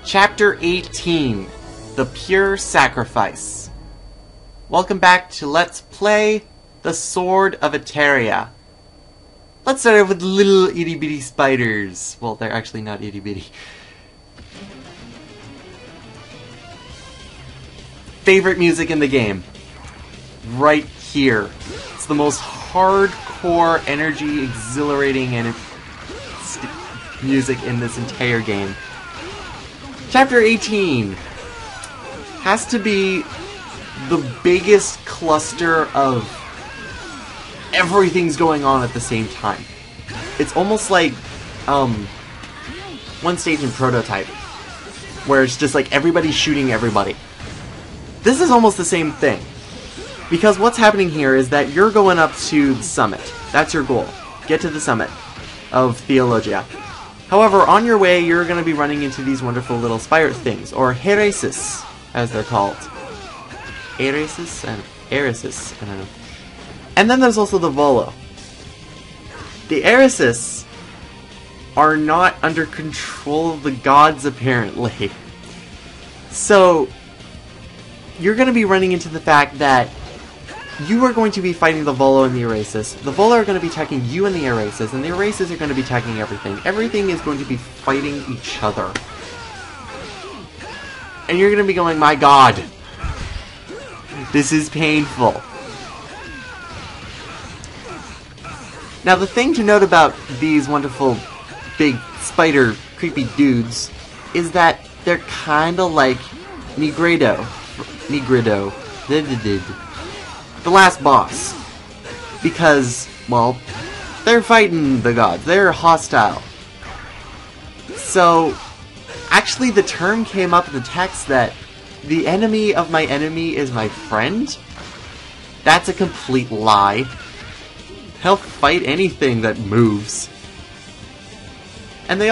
Chapter 18, The Pure Sacrifice. Welcome back to Let's Play The Sword of Etheria. Let's start off with little itty bitty spiders. Well, they're actually not itty bitty. Favorite music in the game. Right here. It's the most hardcore, energy, exhilarating music in this entire game. Chapter 18 has to be the biggest cluster of everything's going on at the same time. It's almost like one stage in Prototype, where it's just like everybody's shooting everybody. This is almost the same thing, because what's happening here is that you're going up to the summit. That's your goal. Get to the summit of Theologia. However, on your way, you're going to be running into these wonderful little spider things, or Heresis, as they're called. Heresis? Eresis, I don't know. And then there's also the Volo. The Heresis are not under control of the gods, apparently. So, you're going to be running into the fact that you are going to be fighting the Volo and the Heresis. The Volo are going to be attacking you and the Heresis, and the Heresis are going to be attacking everything. Everything is going to be fighting each other. And you're going to be going, my god, this is painful. Now, the thing to note about these wonderful, big, spider, creepy dudes is that they're kind of like Negredo. The last boss. Because, well, they're fighting the gods. They're hostile. So, actually the term came up in the text that the enemy of my enemy is my friend. That's a complete lie. He'll fight anything that moves. And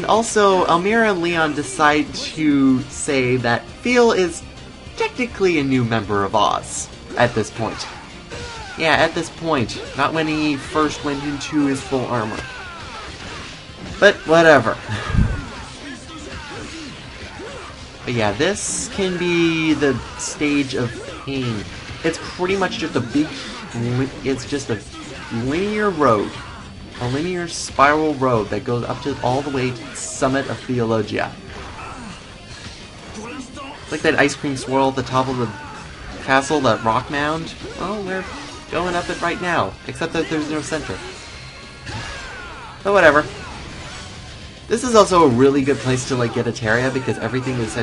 also Elmira and Leon decide to say that Phil is technically a new member of Oz. At this point. Yeah, at this point. Not when he first went into his full armor. But, whatever. But yeah, this can be the stage of pain. It's pretty much just a big... It's just a linear road. A linear spiral road that goes up to all the way to the summit of Theologia. It's like that ice cream swirl at the top of the castle, that rock mound. Well, we're going up it right now, except that there's no center. But whatever. This is also a really good place to like get Etheria because everything is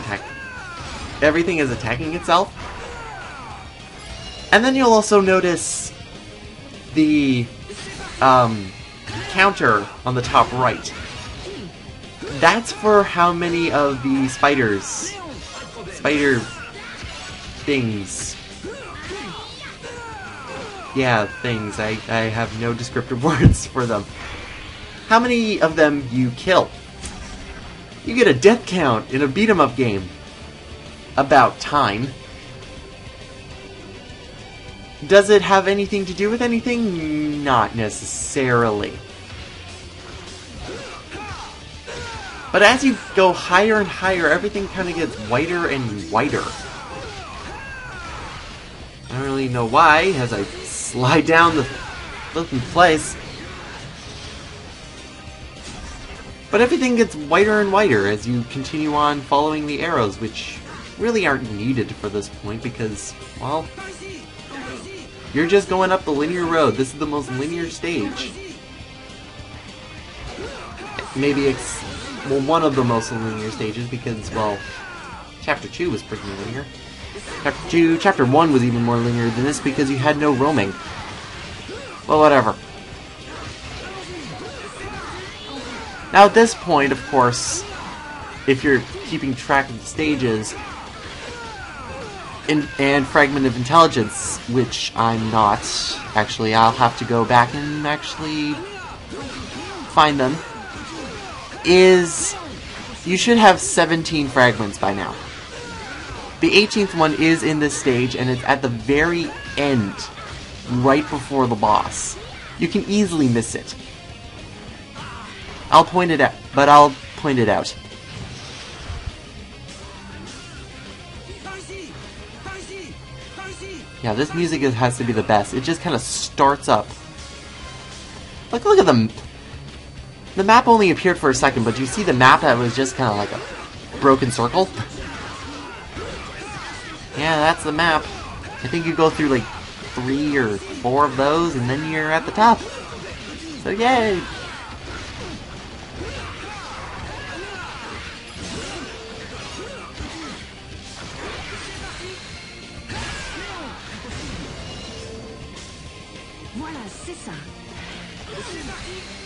attacking itself. And then you'll also notice the counter on the top right. That's for how many of the spider things. Yeah, things. I have no descriptive words for them. How many of them you kill? You get a death count in a beat-em-up game. About time. Does it have anything to do with anything? Not necessarily. But as you go higher and higher, everything kind of gets whiter and whiter. I don't really know why, as I slide down the flipping place. But everything gets whiter and whiter as you continue on following the arrows, which really aren't needed for this point because, well, you're just going up the linear road. This is the most linear stage. Maybe it's, well, one of the most linear stages because, well, Chapter 2 was pretty linear. Chapter 1 was even more linear than this because you had no roaming. Well, whatever. Now at this point, of course, if you're keeping track of the stages, and Fragment of Intelligence, which I'm not, actually, I'll have to go back and actually find them, is you should have 17 fragments by now. The 18th one is in this stage, and it's at the very end, right before the boss. You can easily miss it. I'll point it out, but I'll point it out. Yeah, this music has to be the best. It just kind of starts up. Look at them. The map only appeared for a second, but you see the map that was just kind of like a broken circle? Yeah, that's the map. I think you go through like 3 or 4 of those, and then you're at the top. So yay!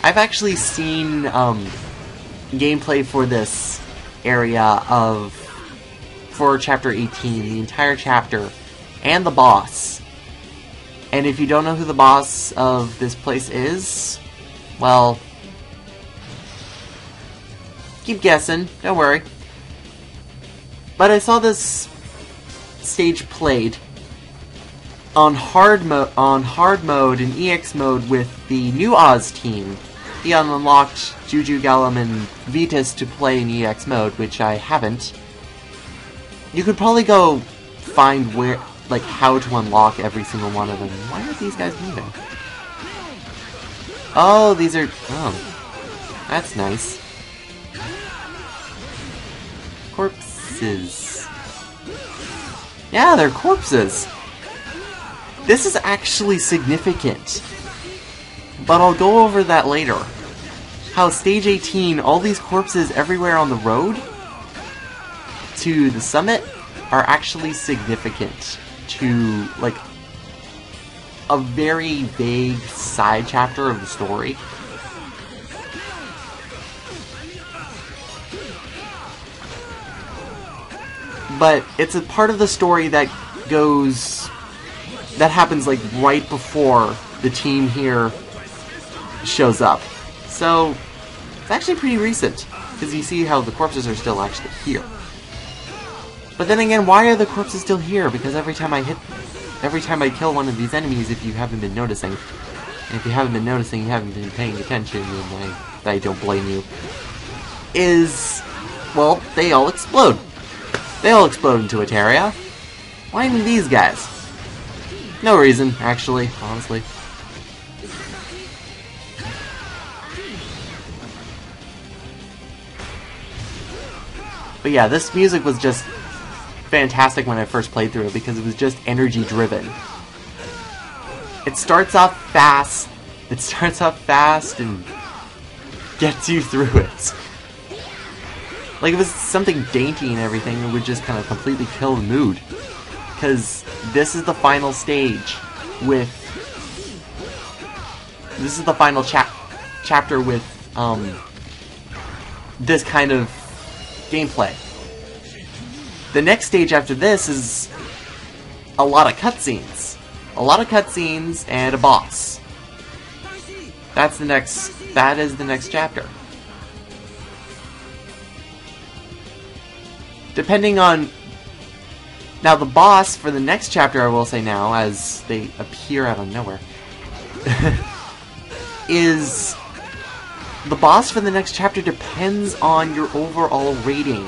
I've actually seen gameplay for this area for Chapter 18, the entire chapter, and the boss. And if you don't know who the boss of this place is, well, keep guessing, don't worry. But I saw this stage played on hard mode and EX mode with the new Oz team. He unlocked Juju, Gallum, and Vitas to play in EX mode, which I haven't. You could probably go find where, like, how to unlock every single one of them. Why are these guys moving? Oh, these are... oh. That's nice. Corpses. Yeah, they're corpses. This is actually significant. But I'll go over that later. How stage 18, all these corpses everywhere on the road to the summit are actually significant to, like, a very vague side chapter of the story. But it's a part of the story that happens, like, right before the team here shows up. So, it's actually pretty recent, because you see how the corpses are still actually here. But then again, why are the corpses still here? Because every time I kill one of these enemies, if you haven't been noticing, and if you haven't been noticing, you haven't been paying attention, and I don't blame you, well, they all explode. They all explode into Etheria. Why me these guys? No reason, actually, honestly. But yeah, this music was just fantastic when I first played through it because it was just energy driven. It starts off fast. And gets you through it. Like, if it was something dainty and everything, it would just kind of completely kill the mood. Because this is the final stage with... This is the final chapter with, this kind of gameplay. The next stage after this is a lot of cutscenes. A lot of cutscenes and a boss. That is the next chapter. Depending on... Now, the boss for the next chapter, I will say now, as they appear out of nowhere, is... The boss for the next chapter depends on your overall rating.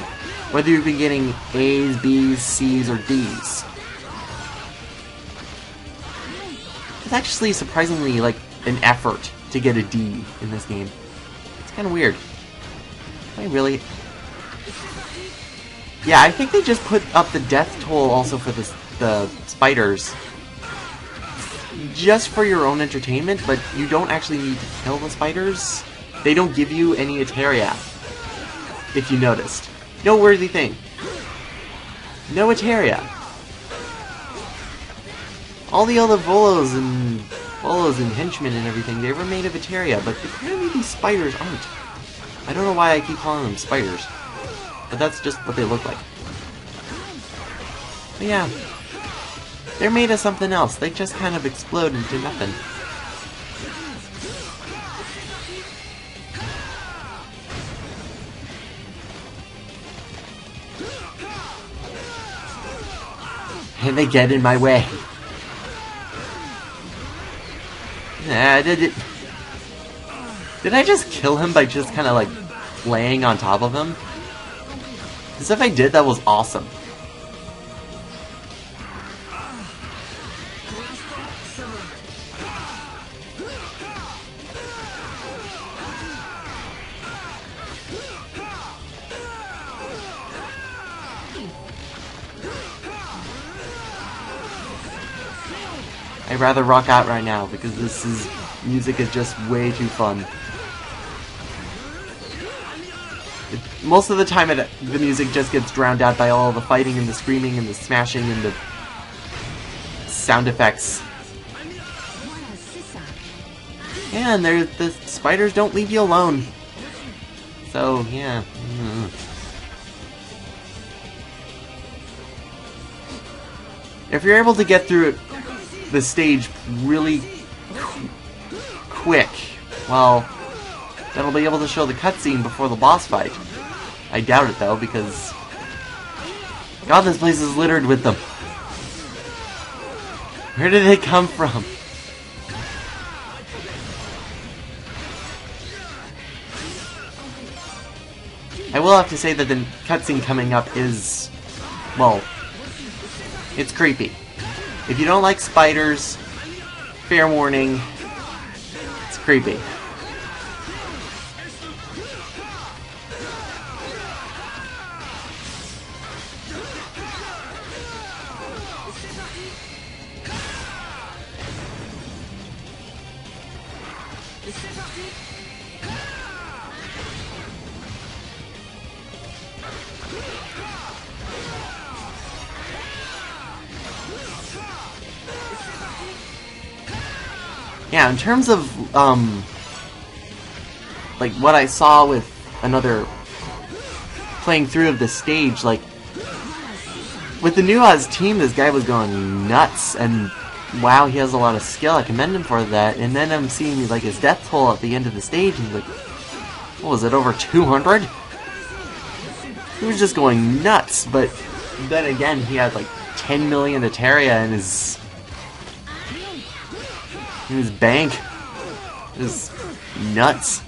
Whether you've been getting A's, B's, C's, or D's. It's actually surprisingly, like, an effort to get a D in this game. It's kind of weird. I really... Yeah, I think they just put up the death toll also for the spiders. Just for your own entertainment, but you don't actually need to kill the spiders. They don't give you any Etheria, if you noticed. Noteworthy thing. No Etheria. All the other Volos and henchmen and everything, they were made of Etheria, but apparently these spiders aren't. I don't know why I keep calling them spiders, but that's just what they look like. But yeah, they're made of something else. They just kind of explode into nothing. And they get in my way. Did I just kill him by just kind of like laying on top of him? Because if I did, that was awesome. I'd rather rock out right now because music is just way too fun. Most of the time the music just gets drowned out by all the fighting and the screaming and the smashing and the sound effects. Yeah, and the spiders don't leave you alone. So, yeah. If you're able to get through the stage really quick, well, that'll be able to show the cutscene before the boss fight. I doubt it, though, because God, this place is littered with them. Where did they come from? I will have to say that the cutscene coming up is, well, it's creepy. If you don't like spiders, fair warning, it's creepy. Yeah, in terms of, like, what I saw with another playing through of the stage, like, with the New Oz team, this guy was going nuts, and wow, he has a lot of skill, I commend him for that, and then I'm seeing, like, his death toll at the end of the stage, and like, what was it, over 200? He was just going nuts, but then again, he had, like, 10 million Etheria in his bank. It was nuts.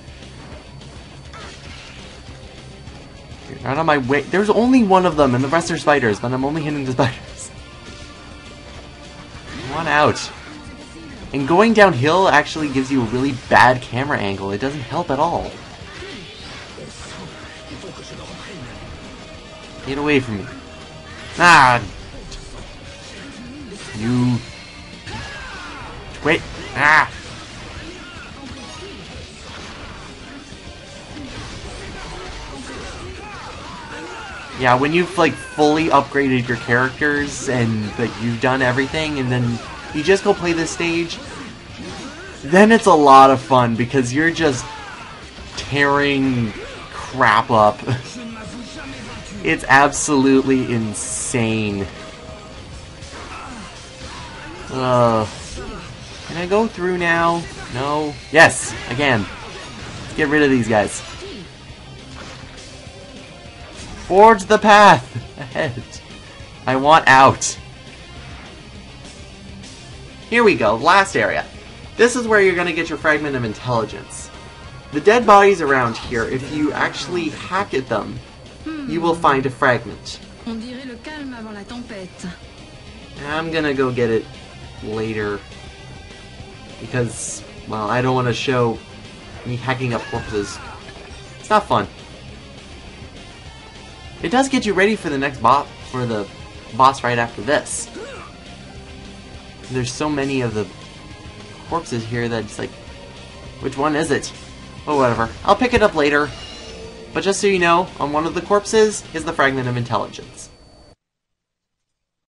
Get out of my way. There's only one of them, and the rest are spiders, but I'm only hitting the spiders. Come on out. And going downhill actually gives you a really bad camera angle. It doesn't help at all. Get away from me. Ah! You... Wait! Ah! Yeah, when you've, like, fully upgraded your characters and, like, you've done everything and then you just go play this stage, then it's a lot of fun because you're just tearing crap up. It's absolutely insane. Can I go through now? No. Yes, I can. Let's get rid of these guys. Forge the path ahead. I want out. Here we go, last area. This is where you're going to get your fragment of intelligence. The dead bodies around here, if you actually hack at them, you will find a fragment. I'm gonna go get it later. Because, well, I don't want to show me hacking up corpses. It's not fun. It does get you ready for the next boss right after this. There's so many of the corpses here that it's like, which one is it? Oh, whatever. I'll pick it up later. But just so you know, on one of the corpses is the fragment of intelligence.